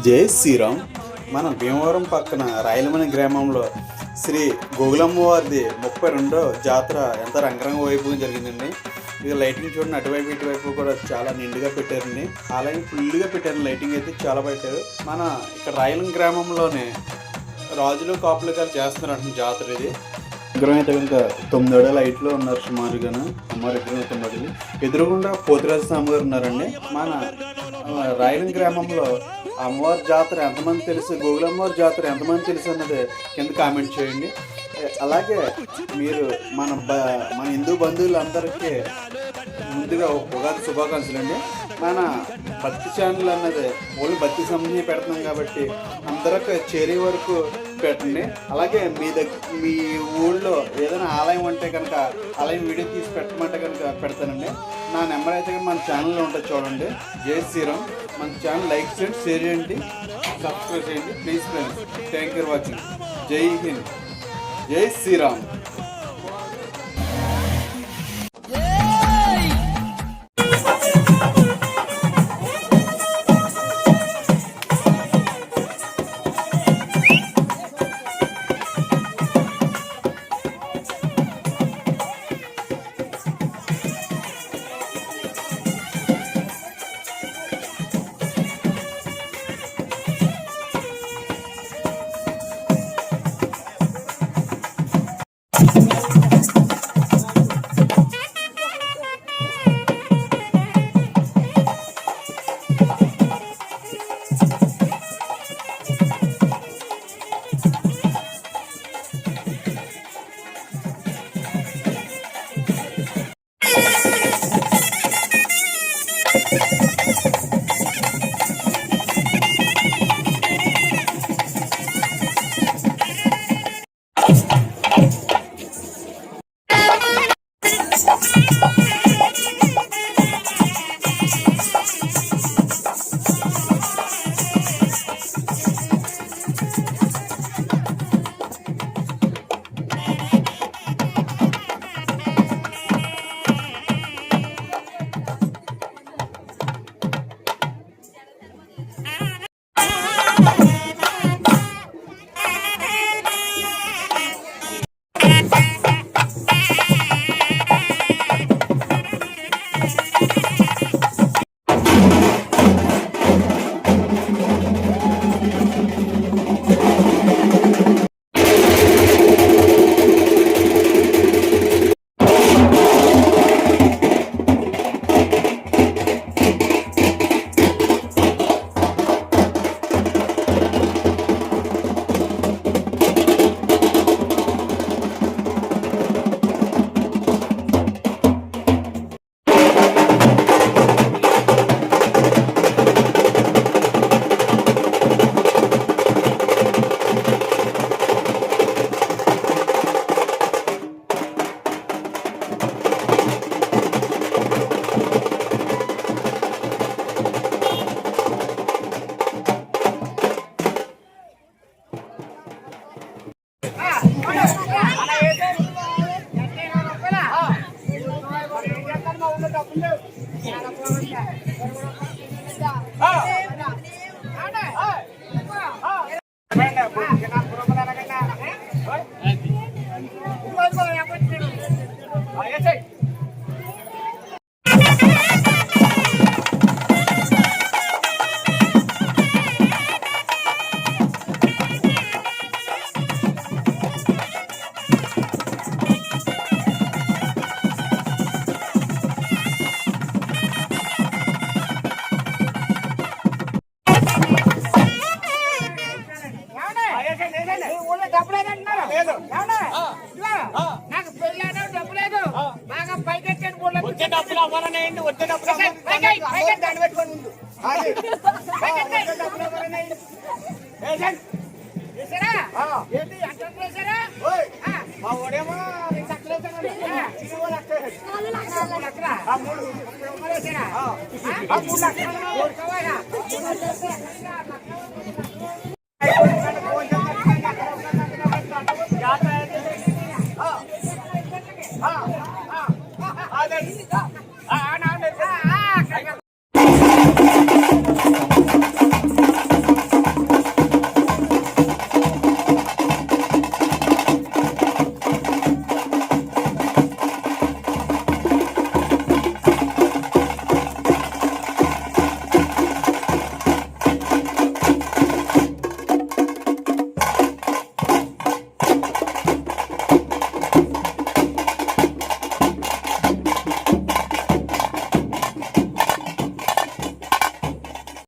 జై శ్రీరామ్. మన భీమవరం పక్కన రాయలమణి గ్రామంలో శ్రీ గోగులమ్మ వారిది 32వ జాతర ఎంత రంగరంగ వైభవం జరిగిందండి. ఇక లైటింగ్ చూడండి, అటువైపు ఇటువైపు కూడా చాలా నిండుగా పెట్టారండి. అలాగే ఫుల్గా పెట్టారు, లైటింగ్ అయితే చాలా పెట్టారు. మన ఇక్కడ రాయలమణి గ్రామంలోనే రాజులు కాపులు గారు చేస్తున్నారు జాతర. ఇది విగ్రహం అయితే కనుక 9 అడుగుల లైట్లో ఉన్నారు సుమారుగాను. అమ్మవారి విగ్రహం 9 అడుగులు. ఎదురుగుండా పోతురాజు స్వామి గారు ఉన్నారండి. మన రాయలమణి గ్రామంలో అమ్మవారి జాతర ఎంతమంది తెలుసు, గోగులమ్మవారి జాతర ఎంతమంది తెలుసు అన్నది కింద కామెంట్ చేయండి. అలాగే మీరు మన హిందూ బంధువులందరికీ ముందుగా ఉగాది శుభాకాంక్షలు అండి. మన భక్తి ఛానల్ అన్నది ఓన్లీ భక్తి సంబంధించి పెడుతున్నాం కాబట్టి అందరికి చేరే వరకు పెట్టండి. అలాగే మీ ఊళ్ళో ఏదైనా ఆలయం ఉంటే కనుక ఆలయం వీడియో తీసి పెట్టమంటే కనుక పెడతానండి. నా నెంబర్ అయితే మన ఛానల్లో ఉంటుంది, చూడండి. జై శ్రీరామ్. మన ఛానల్ లైక్ చేయండి, షేర్ చేయండి, సబ్స్క్రైబ్ చేయండి please friends. Thank you for watching. జై హింద్, జై శ్రీరామ్. నాకు పెళ్ళాను డబ్బు లేదు, బాగా పైకెత్తాను డబ్బులు అవ్వాలనేయండి. వచ్చే డబ్బులు దాన్ని పెట్టుకొని ముందు ఏంటి అంటారు వేసారా? మా ఓడేమో 2 లక్షలు వేసారా, 3 లక్షలు వేసారా, 3 లక్షలు